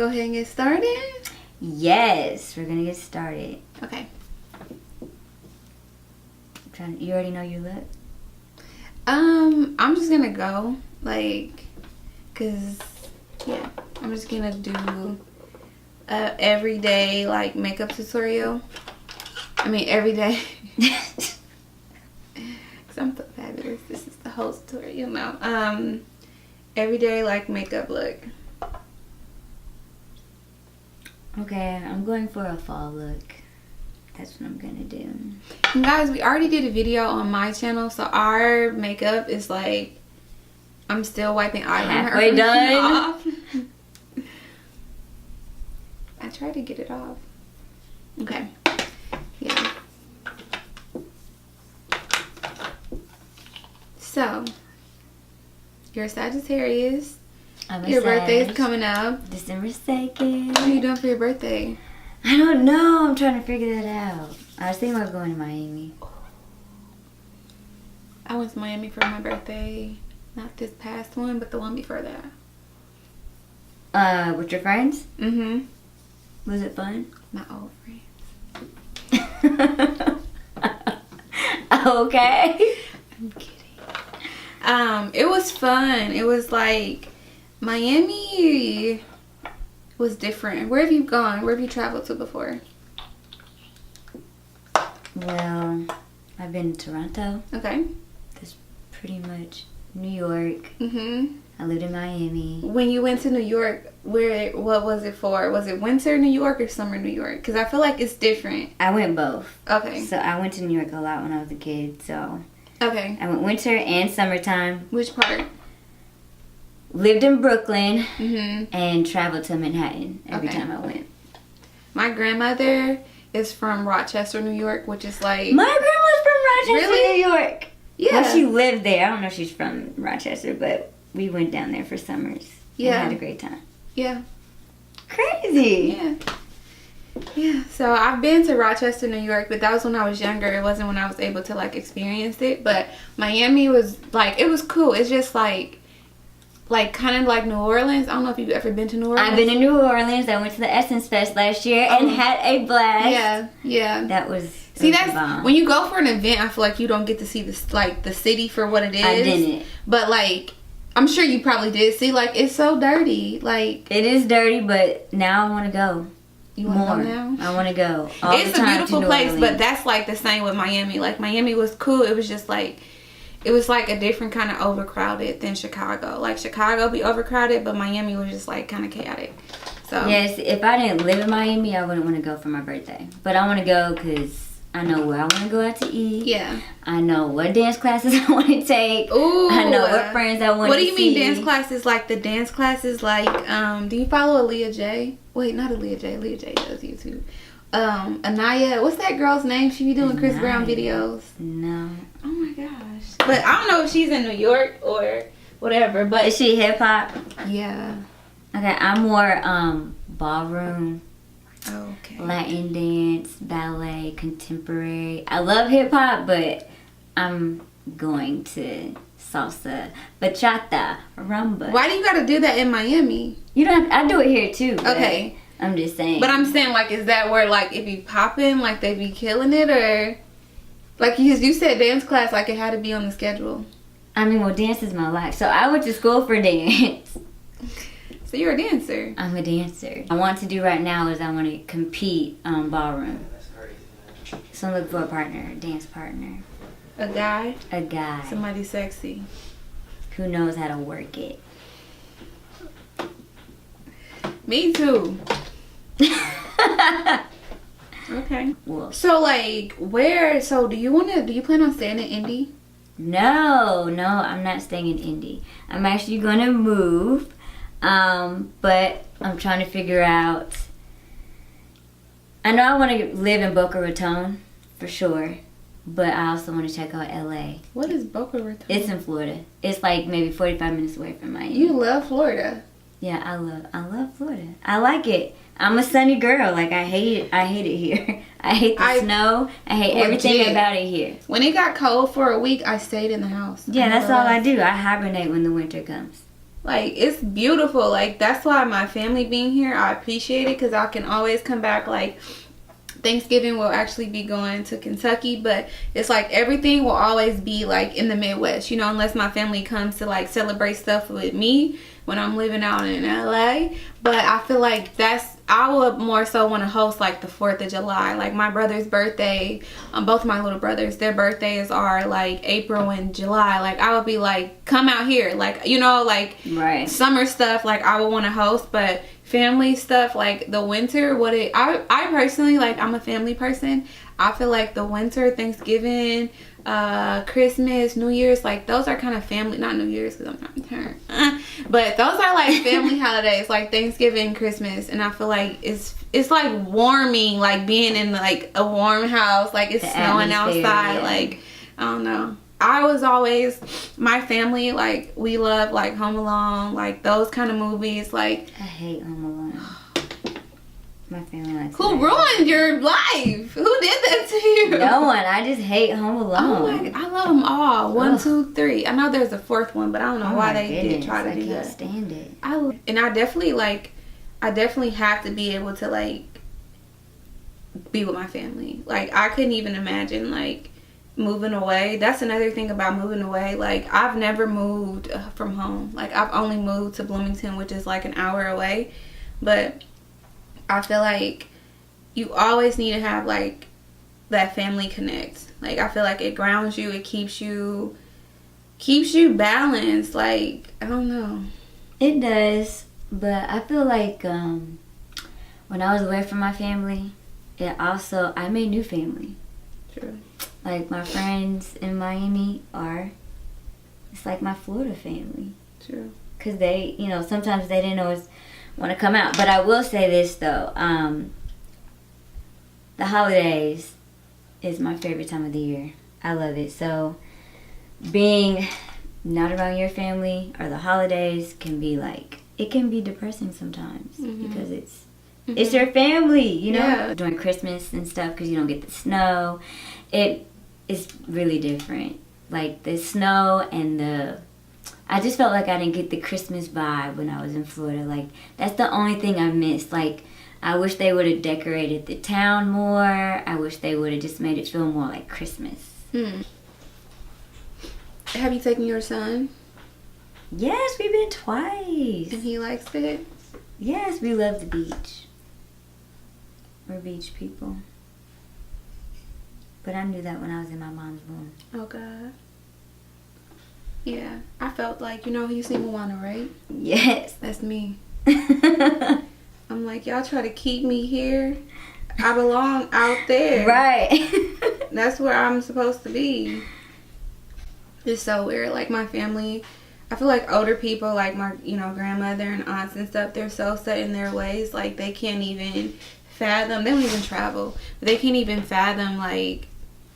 go ahead and get started? Yes, we're gonna get started. Okay. You already know your look? I'm just gonna go, like, cause yeah, I'm just gonna do a everyday like makeup tutorial. I mean everyday, cause I'm so fabulous. This is the whole tutorial now. Everyday like makeup look. Okay, I'm going for a fall look. That's what I'm gonna do. And guys, we already did a video on my channel, so our makeup is like, I'm still wiping eyeliner halfway done. off. I tried to get it off. Okay. Yeah. So, you're a Sagittarius. Your birthday is coming up. December 2nd. What are you doing for your birthday? I don't know. I'm trying to figure that out. I was thinking about going to Miami. I went to Miami for my birthday. Not this past one, but the one before that. With your friends? Mm-hmm. Was it fun? My old friends. Okay. I'm kidding. It was fun. It was like Miami was different. Where have you gone? Where have you traveled to before? Well, I've been to Toronto. Okay. That's pretty much New York. Mm-hmm. I lived in Miami. When you went to New York, what was it for? Was it winter New York or summer New York? Because I feel like it's different. I went both. Okay. So I went to New York a lot when I was a kid. So okay. I went winter and summertime. Which part? Lived in Brooklyn. Mm-hmm. And traveled to Manhattan every time I went. My grandmother is from Rochester, New York, which is like... My grandma's from Rochester, really? New York. Yeah. Well, she lived there. I don't know if she's from Rochester, but we went down there for summers. Yeah. And had a great time. Yeah. Crazy. Yeah. Yeah. So I've been to Rochester, New York, but that was when I was younger. It wasn't when I was able to like experience it. But Miami was like, it was cool. It's just like kind of like New Orleans. I don't know if you've ever been to New Orleans. I've been to New Orleans. I went to the Essence Fest last year and had a blast. Yeah, yeah. That was that's bomb. When you go for an event, I feel like you don't get to see this like the city for what it is. I didn't. But like, I'm sure you probably did see like it's so dirty. Like it is dirty, but now I want to go. You want to go now? I want to go. It's a beautiful place, but that's like the same with Miami. Like Miami was cool. It was just like. It was like a different kind of overcrowded than Chicago. Like Chicago be overcrowded, but Miami was just like kind of chaotic. So yes, if I didn't live in Miami, I wouldn't want to go for my birthday. But I want to go because I know where I want to go out to eat. Yeah. I know what dance classes I want to take. Ooh. I know what friends I want to see. What do you mean dance classes? Like the dance classes, like do you follow Aaliyah J? Wait, not Aaliyah J. Aaliyah J does YouTube. Anaya, what's that girl's name? She be doing Chris Brown videos. No. Oh my gosh. But I don't know if she's in New York or whatever, but is she hip hop? Yeah. Okay, I'm more ballroom. Okay. Latin dance, ballet, contemporary. I love hip hop, but I'm going to salsa, bachata, rumba. Why do you gotta do that in Miami? You don't have, I do it here too. Okay. I'm just saying. But I'm saying, like, is that where, like, it be popping, like, they be killing it, or, like, you said dance class, like, it had to be on the schedule. I mean, well, dance is my life. So I went to school for dance. So you're a dancer. I'm a dancer. I want to do right now is I want to compete on ballroom. So I'm looking for a partner, a dance partner. A guy? A guy. Somebody sexy. Who knows how to work it. Me too. Okay. Well, so like do you plan on staying in Indy? No, I'm not staying in Indy. I'm actually gonna move. But I'm trying to figure out, I know I want to live in Boca Raton for sure, but I also want to check out LA. What is Boca Raton? It's in Florida. It's like maybe 45 minutes away from Miami. You love Florida. Yeah, I love Florida. I like it. I'm a sunny girl. Like I hate it here. I hate the snow. I hate everything about it here. When it got cold for a week, I stayed in the house. Yeah, that's all I do. I hibernate when the winter comes. Like, it's beautiful. Like, that's why my family being here, I appreciate it, because I can always come back. Like, Thanksgiving will actually be going to Kentucky, but it's like everything will always be like in the Midwest, you know, unless my family comes to like celebrate stuff with me when I'm living out in LA. But I feel like I would more so want to host like the 4th of July. Like my brother's birthday, both my little brothers, their birthdays are like April and July. Like I would be like, come out here, like, you know, like right. Summer stuff, like I would want to host. But family stuff, like the winter, I personally, like, I'm a family person. I feel like the winter, Thanksgiving, Christmas, New Year's, like those are kind of family, not New Year's because I'm not returned, but those are like family holidays, like Thanksgiving, Christmas. And I feel like it's like warming, like being in like a warm house, like it's snowing outside, yeah. Like I don't know. I was always, my family, like, we love, like, Home Alone, like, those kind of movies, like. I hate Home Alone. My family likes Who ruined your life? Who did that to you? No one. I just hate Home Alone. Oh, my God. I love them all. 1, 2, 3. I know there's a 4th one, but I don't know why they did try to do that. I can't stand it. And I definitely have to be able to, like, be with my family. Like, I couldn't even imagine, like, moving away. That's another thing about moving away. Like, I've never moved from home. Like, I've only moved to Bloomington, which is like an hour away. But I feel like you always need to have like that family connect. Like, I feel like it grounds you. It keeps you balanced. Like, I don't know. It does, but I feel like when I was away from my family, I made new family. True. Like, my friends in Miami it's like my Florida family. True. Because they, you know, sometimes they didn't always want to come out. But I will say this, though. The holidays is my favorite time of the year. I love it. So, being not around your family or the holidays can be depressing sometimes. Mm-hmm. Because it's your family, you know? Yeah. During Christmas and stuff, because you don't get the snow. It is really different. Like, the snow and I just felt like I didn't get the Christmas vibe when I was in Florida. Like, that's the only thing I missed. Like, I wish they would have decorated the town more. I wish they would have just made it feel more like Christmas. Have you taken your son? Yes, we've been twice. And he likes it? Yes, we love the beach. We're beach people. But I knew that when I was in my mom's womb. Oh, God. Yeah. I felt like, you know, you see Moana, right? Yes. That's me. I'm like, y'all try to keep me here. I belong out there. Right. That's where I'm supposed to be. It's so weird. Like, my family, I feel like older people, like my, you know, grandmother and aunts and stuff, they're so set in their ways. Like, they can't even fathom. They don't even travel. But they can't even fathom, like,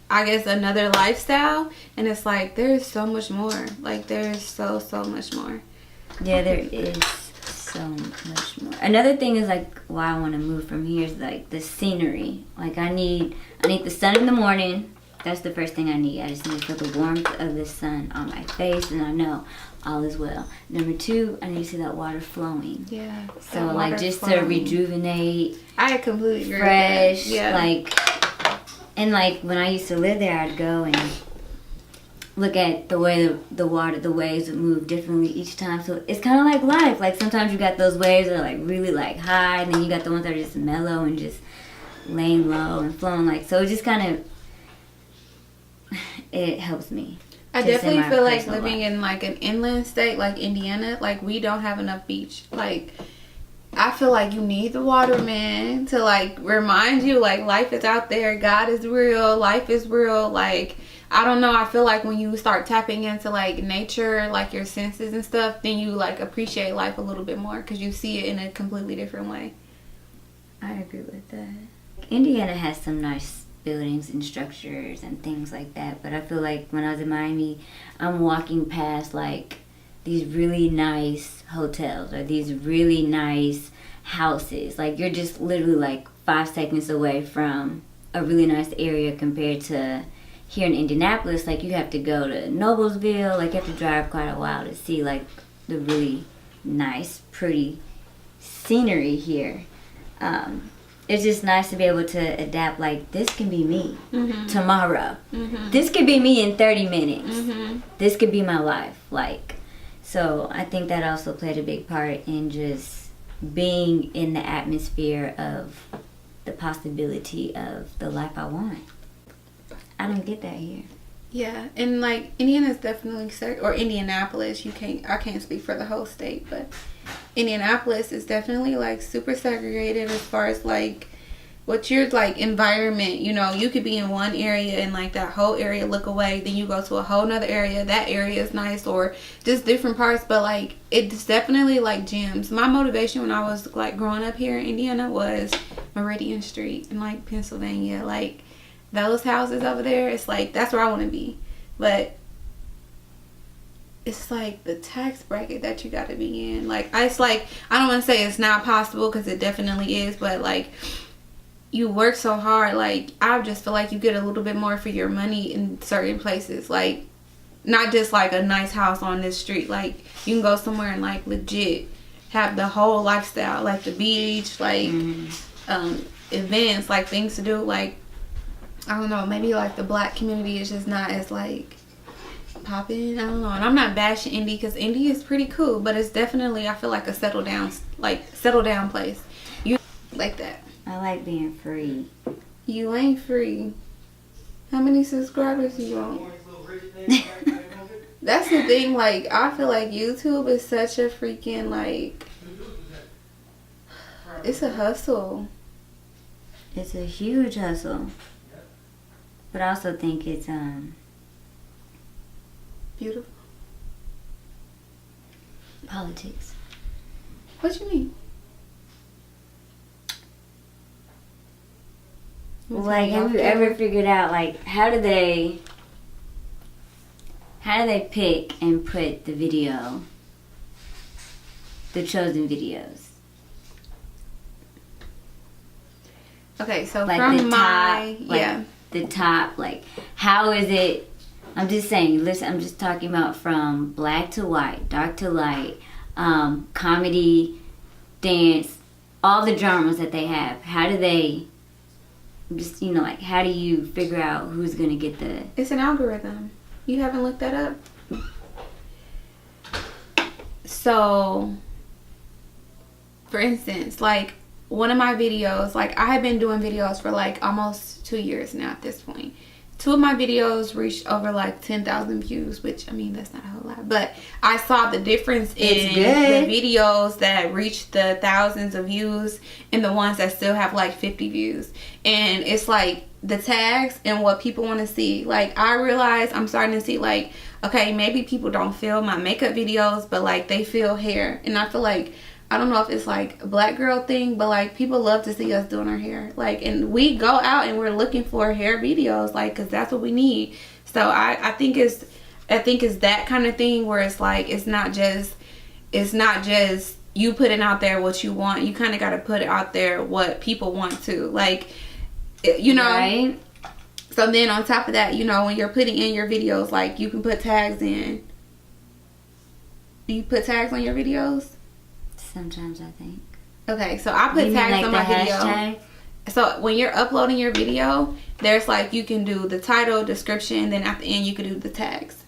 I guess another lifestyle. And it's like, there's so much more. Like, there's so much more. Yeah, there is so much more. Another thing is, like, why I want to move from here is, like, the scenery. Like, I need the sun in the morning. That's the first thing I need. I just need to feel the warmth of the sun on my face, and I know all is well. Number 2, I need to see that water flowing. Yeah. So, like, just flowing. To rejuvenate. I completely agree. Fresh. Yeah. Like, and, like, when I used to live there, I'd go and look at the way the waves would move differently each time. So it's kind of like life. Like, sometimes you got those waves that are, like, really, like, high, and then you got the ones that are just mellow and just laying low and flowing. Like, so it just kind of, it helps me. I definitely feel like living in, like, an inland state like Indiana, like, we don't have enough beach. Like, I feel like you need the water, man, to, like, remind you, like, life is out there. God is real. Life is real. Like, I don't know. I feel like when you start tapping into, like, nature, like, your senses and stuff, then you, like, appreciate life a little bit more because you see it in a completely different way. I agree with that. Indiana has some nice buildings and structures and things like that, but I feel like when I was in Miami, I'm walking past, like, these really nice hotels or these really nice houses. Like, you're just literally, like, 5 seconds away from a really nice area compared to here in Indianapolis. Like, you have to go to Noblesville. Like, you have to drive quite a while to see, like, the really nice, pretty scenery here. It's just nice to be able to adapt. Like, this can be me tomorrow. This could be me in 30 minutes. This could be my life. Like, so I think that also played a big part in just being in the atmosphere of the possibility of the life I want. I don't get that here. Yeah, and like Indiana's definitely or Indianapolis. I can't speak for the whole state, but Indianapolis is definitely like super segregated as far as like what your like environment. You know, you could be in one area and like that whole area look away, then you go to a whole nother area, that area is nice, or just different parts. But like it's definitely like gems. My motivation when I was like growing up here in Indiana was Meridian Street in like Pennsylvania. Like those houses over there, it's like that's where I want to be. But it's like the tax bracket that you got to be in. Like it's like, I don't want to say it's not possible, because it definitely is, but like you work so hard. Like I just feel like you get a little bit more for your money in certain places. Like not just like a nice house on this street. Like you can go somewhere and like legit have the whole lifestyle, like the beach, like events, like things to do. Like I don't know, maybe like the black community is just not as like popping. I don't know. And I'm not bashing Indy, because Indy is pretty cool, but it's definitely, I feel like a settle down place. You like that. I like being free. You ain't free. How many subscribers do you want? That's the thing. Like I feel like YouTube is such a freaking like, it's a hustle. It's a huge hustle. But I also think it's beautiful. Politics. What you mean? Like, have you ever figured out like how do they pick and put the chosen videos? Okay, so like from the top, like how is it? I'm just saying, listen, I'm just talking about from black to white, dark to light, comedy, dance, all the genres that they have. How do they just, you know, like how do you figure out who's gonna get the... It's an algorithm. You haven't looked that up? So for instance, like one of my videos, like I have been doing videos for like almost 2 years now at this point. 2 of my videos reached over like 10,000 views, which I mean that's not a whole lot, but I saw the difference in the videos that reached the thousands of views and the ones that still have like 50 views. And it's like the tags and what people want to see. Like I realize I'm starting to see like, okay, maybe people don't feel my makeup videos, but like they feel hair. And I feel like, I don't know if it's like a black girl thing, but like people love to see us doing our hair. Like, and we go out and we're looking for hair videos, like, cause that's what we need. So I think it's that kind of thing where it's like, it's not just you putting out there what you want. You kind of got to put it out there what people want to, like, you know. Right. So then on top of that, you know, when you're putting in your videos, like you can put tags in. Do you put tags on your videos? Sometimes I think. Okay, so I put tags on my video. So when you're uploading your video, there's like, you can do the title, description, then at the end you can do the tags.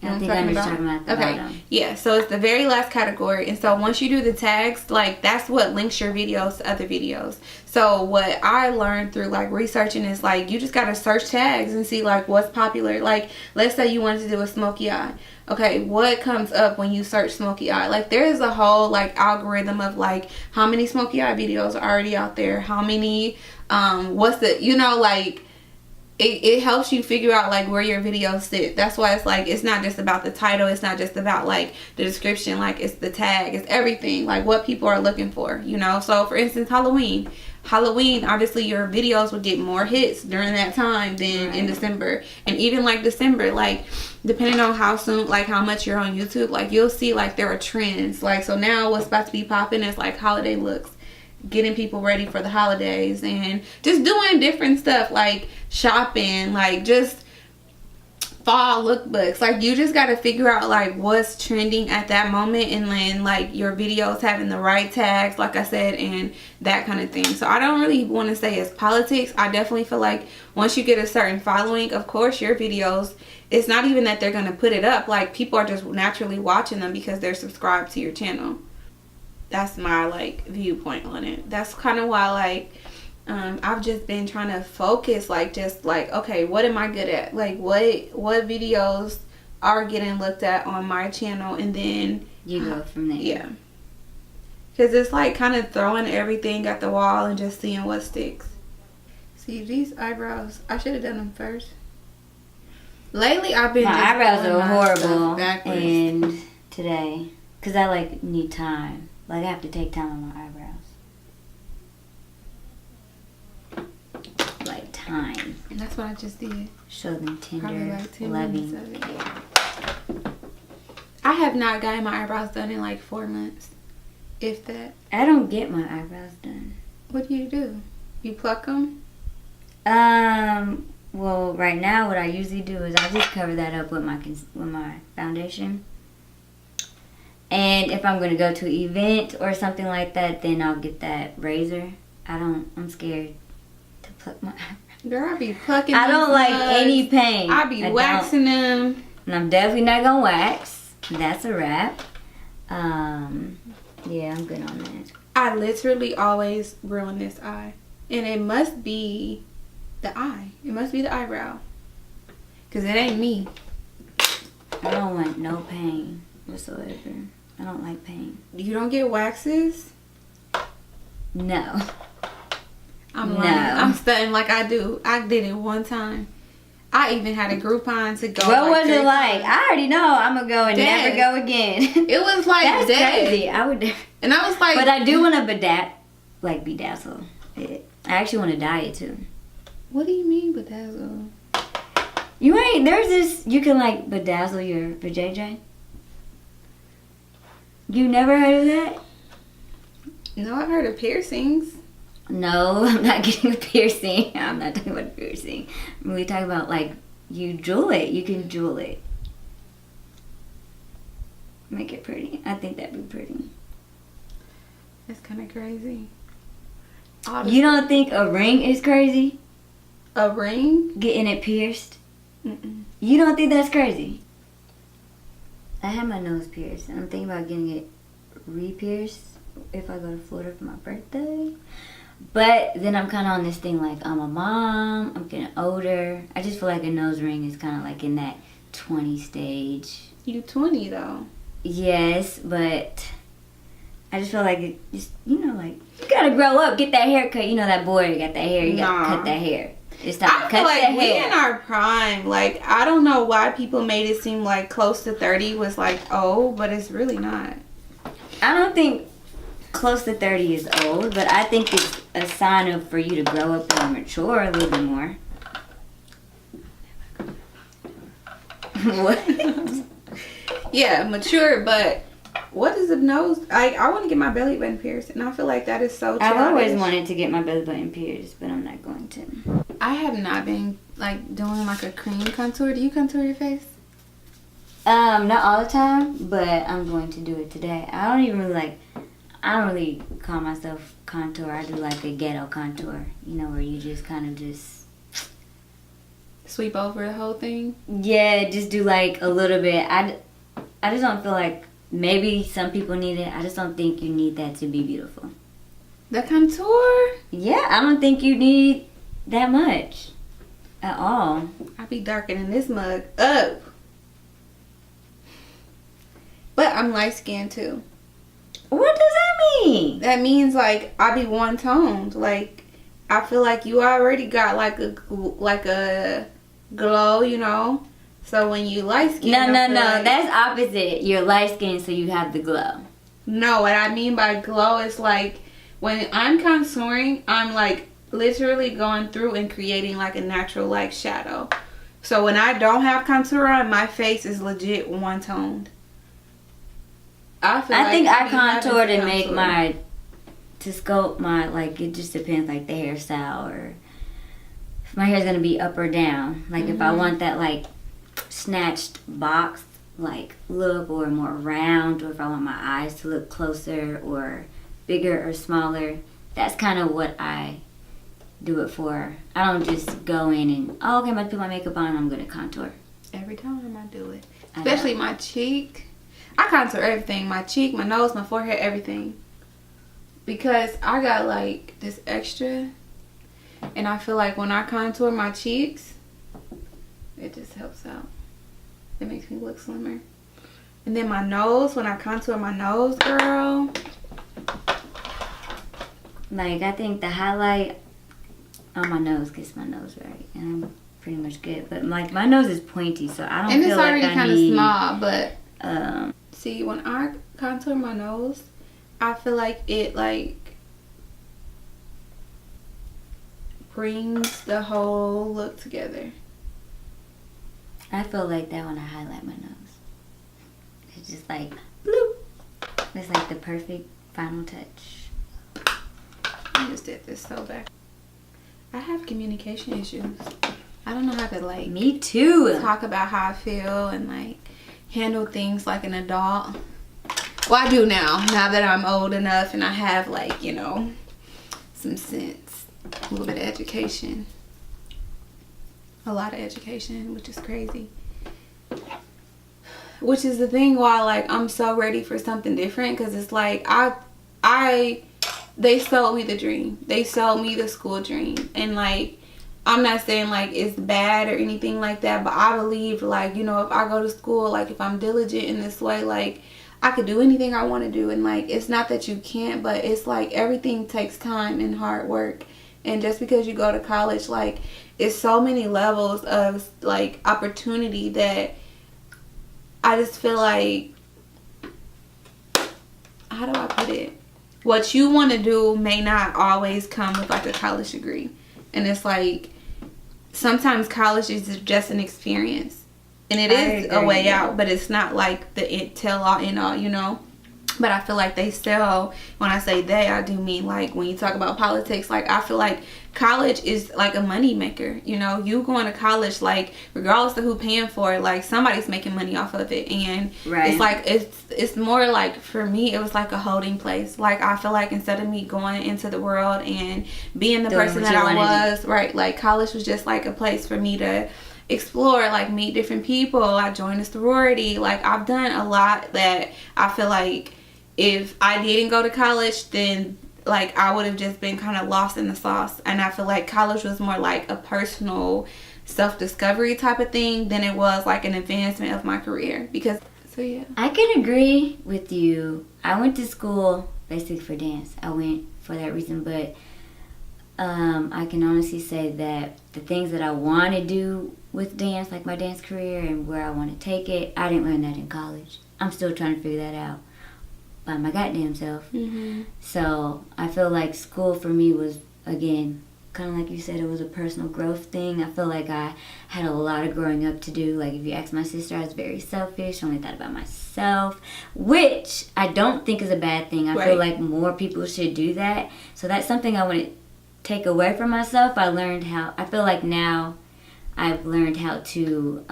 I think I'm just talking about the bottom. Yeah, so it's the very last category. And so once you do the tags, like that's what links your videos to other videos. So what I learned through like researching is like, you just got to search tags and see like what's popular. Like let's say you wanted to do a smoky eye. Okay, what comes up when you search smoky eye? Like there is a whole like algorithm of like how many smoky eye videos are already out there, how many, what's the, you know, like it helps you figure out like where your videos sit. That's why it's like, it's not just about the title, it's not just about like the description, like it's the tag, it's everything, like what people are looking for, you know. So for instance, Halloween, obviously your videos would get more hits during that time than in December. And even like December, like depending on how soon, like how much you're on YouTube, like you'll see like there are trends. Like so now what's about to be popping is like holiday looks, getting people ready for the holidays, and just doing different stuff like shopping, like just fall lookbooks. Like, you just got to figure out like what's trending at that moment, and then like your videos having the right tags, like I said, and that kind of thing. So I don't really want to say it's politics. I definitely feel like once you get a certain following, of course your videos, it's not even that they're going to put it up. Like, people are just naturally watching them because they're subscribed to your channel. That's my like viewpoint on it. That's kind of why like I've just been trying to focus, like, just like, okay, what am I good at? Like, what videos are getting looked at on my channel, and then you go from there. Yeah, because it's like kind of throwing everything at the wall and just seeing what sticks. See, these eyebrows, I should have done them first. Lately I've been, my eyebrows are horrible, backwards. And today, because I like need time. Like, I have to take time on my eyebrows. Like, time. And that's what I just did. Show them tender, Probably like 10 loving. minutes of it. I have not gotten my eyebrows done in like 4 months, if that. I don't get my eyebrows done. What do? You pluck them? Well, right now, what I usually do is I just cover that up with my foundation. And if I'm going to go to an event or something like that, then I'll get that razor. I'm scared to pluck my eyebrows. Girl, I be plucking. I don't like mugs. any pain. I be waxing them. And I'm definitely not going to wax. That's a wrap. Yeah, I'm good on that. I literally always ruin this eye. And it must be the eye. It must be the eyebrow. Because it ain't me. I don't want no pain whatsoever. I don't like pain. You don't get waxes? No. I'm lying. I'm stunting like I do. I did it one time. I even had a Groupon to go. What like was it like? I already know I'm going to go and never go again. It was like That's dead. crazy. I would. And I was like. But I do want to bedazzle it. I actually want to dye it too. What do you mean bedazzle? There's this, you can like bedazzle your vajayjay. You never heard of that? No, I've heard of piercings. No, I'm not getting a piercing. I'm not talking about a piercing. We talking about like you jewel it. You can jewel it. Make it pretty. I think that'd be pretty. That's kind of crazy. You don't think a ring is crazy? A ring? Getting it pierced? Mm-mm. You don't think that's crazy? I had my nose pierced, and I'm thinking about getting it re-pierced if I go to Florida for my birthday. But then I'm kind of on this thing like I'm a mom, I'm getting older. I just feel like a nose ring is kind of like in that 20 stage. You 20 though. Yes, but I just feel like it just, like, you gotta grow up, get that haircut. You know that boy got that hair, you gotta cut that hair. It's time to cut like that we hair. in our prime. Like, I don't know why people made it seem like close to 30 was like old, but it's really not. I don't think close to 30 is old, but I think it's a sign for you to grow up and mature a little bit more. What? Yeah, mature, but what is a nose? I want to get my belly button pierced, and I feel like that is so childish. I've always wanted to get my belly button pierced, but I'm not going to. I have not been like doing like a cream contour. Do you contour your face? Not all the time, but I'm going to do it today. I don't really call myself contour. I do like a ghetto contour, where you just kind of just sweep over the whole thing. Yeah, just do like a little bit. I just don't feel like, maybe some people need it. I just don't think you need that to be beautiful. The contour? Yeah, I don't think you need that much at all. I be darkening this mug up. But I'm light skinned too. What does that mean? That means like I be one toned. Like, I feel like you already got like a glow, So when you light skinned, no, that's opposite. You're light skinned, so you have the glow. No, what I mean by glow is like when I'm contouring, I'm like literally going through and creating like a natural like shadow. So when I don't have contour on, my face is legit one toned. I think I contour to make to sculpt my, like, it just depends, like the hairstyle, or if my hair's gonna be up or down. Like if I want that like snatched box like look, or more round, or if I want my eyes to look closer or bigger or smaller. That's kind of what I do it for. I don't just go in and, oh, okay, I'm about to put my makeup on, I'm going to contour. Every time I do it. Especially my cheek. I contour everything. My cheek, my nose, my forehead, everything. Because I got like this extra. And I feel like when I contour my cheeks, it just helps out. It makes me look slimmer. And then my nose, when I contour my nose, girl. Like, I think the highlight on my nose gets my nose right. And I'm pretty much good. But like, my nose is pointy, so I don't feel like I need... And it's already kind of small, but... see, when I contour my nose, I feel like it like brings the whole look together. I feel like that when I highlight my nose. It's just like, bloop. It's like the perfect final touch. I just did this so bad. I have communication issues. I don't know how to like... Me too. Talk about how I feel and like handle things like an adult. Well, I do now that I'm old enough and I have like, you know, some sense, a little bit of education. A lot of education, which is crazy. Which is the thing why like I'm so ready for something different, because it's like they sold me the dream. They sold me the school dream. And like, I'm not saying like it's bad or anything like that, but I believe like, you know, if I go to school, like if I'm diligent in this way, like I could do anything I want to do. And like, it's not that you can't, but it's like everything takes time and hard work. And just because you go to college, like it's so many levels of like opportunity that I just feel like, how do I put it? What you want to do may not always come with like a college degree. And it's like, sometimes college is just an experience. And it is a way out, but it's not like the tell all in all, you know? But I feel like they sell, when I say they, I do mean like when you talk about politics, like I feel like college is like a money maker, you know? You going to college, like regardless of who paying for it, like somebody's making money off of it. And it's like, it's more like, for me, it was like a holding place. Like I feel like instead of me going into the world and being the person that I was, right, like college was just like a place for me to explore, like meet different people. I joined a sorority. Like I've done a lot that I feel like if I didn't go to college, then like I would have just been kind of lost in the sauce. And I feel like college was more like a personal self-discovery type of thing than it was like an advancement of my career. Because, so yeah. I can agree with you. I went to school basically for dance. I went for that reason, but I can honestly say that the things that I want to do with dance, like my dance career and where I want to take it, I didn't learn that in college. I'm still trying to figure that out by my goddamn self. Mm-hmm. So I feel like school for me was, again, kind of like you said, it was a personal growth thing. I feel like I had a lot of growing up to do. Like if you ask my sister, I was very selfish. I only thought about myself, which I don't think is a bad thing. I feel like more people should do that. So that's something I want to take away from myself. I feel like now I've learned how to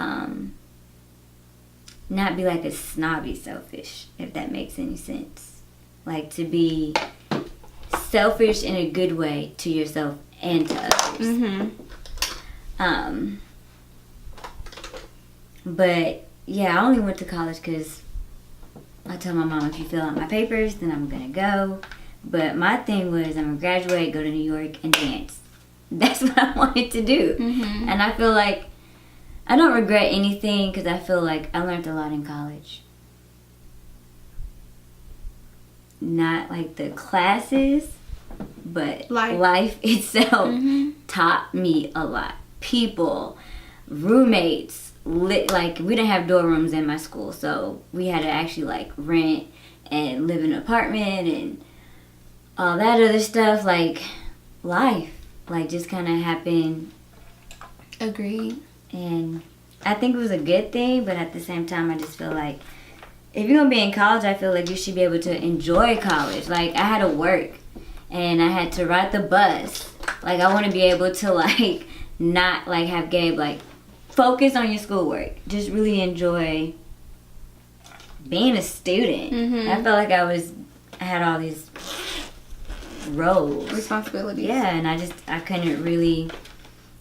not be like a snobby selfish, if that makes any sense. Like to be selfish in a good way to yourself and to others. Mm-hmm. But yeah, I only went to college because I told my mom, if you fill out my papers, then I'm gonna go. But my thing was, I'm gonna graduate, go to New York, and dance. That's what I wanted to do. Mm-hmm. And I feel like I don't regret anything because I feel like I learned a lot in college. Not like the classes, but life itself taught me a lot. People, roommates, like we didn't have dorm rooms in my school, so we had to actually like rent and live in an apartment and all that other stuff. Like life, like just kind of happened. Agreed. And I think it was a good thing, but at the same time, I just feel like if you're going to be in college, I feel like you should be able to enjoy college. Like, I had to work, and I had to ride the bus. Like, I want to be able to, like, not, like, have Gabe, like, focus on your schoolwork. Just really enjoy being a student. Mm-hmm. I felt like I had all these roles, responsibilities. Yeah, and I couldn't really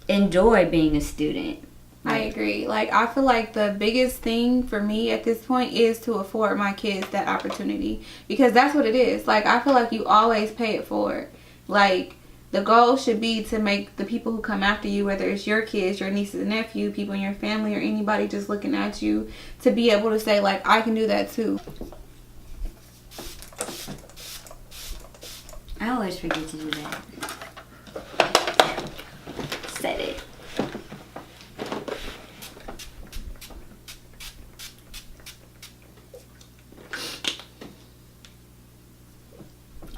enjoy being a student. I agree. Like, I feel like the biggest thing for me at this point is to afford my kids that opportunity, because that's what it is. Like, I feel like you always pay it forward. Like, the goal should be to make the people who come after you, whether it's your kids, your nieces and nephews, people in your family, or anybody just looking at you, to be able to say, like, I can do that too. I always forget to do that. Said it.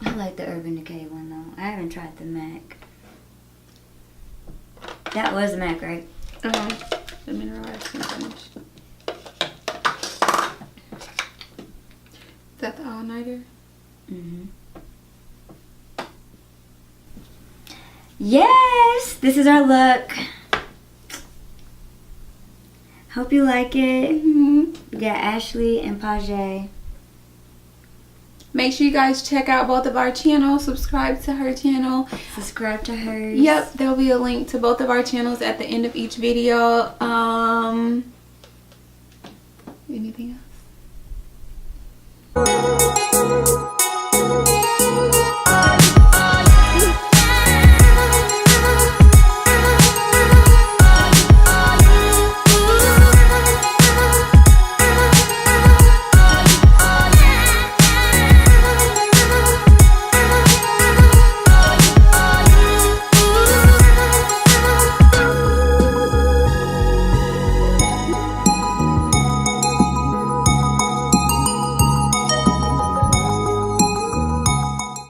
I like the Urban Decay one though. I haven't tried the MAC. That was the MAC, right? The mineralized finish. Is that the all-nighter? Mm-hmm. Yes! This is our look. Hope you like it. Mm-hmm. We got Ashley and Pajay. Make sure you guys check out both of our channels. Subscribe to her channel. Subscribe to hers. Yep, there'll be a link to both of our channels at the end of each video. Anything else?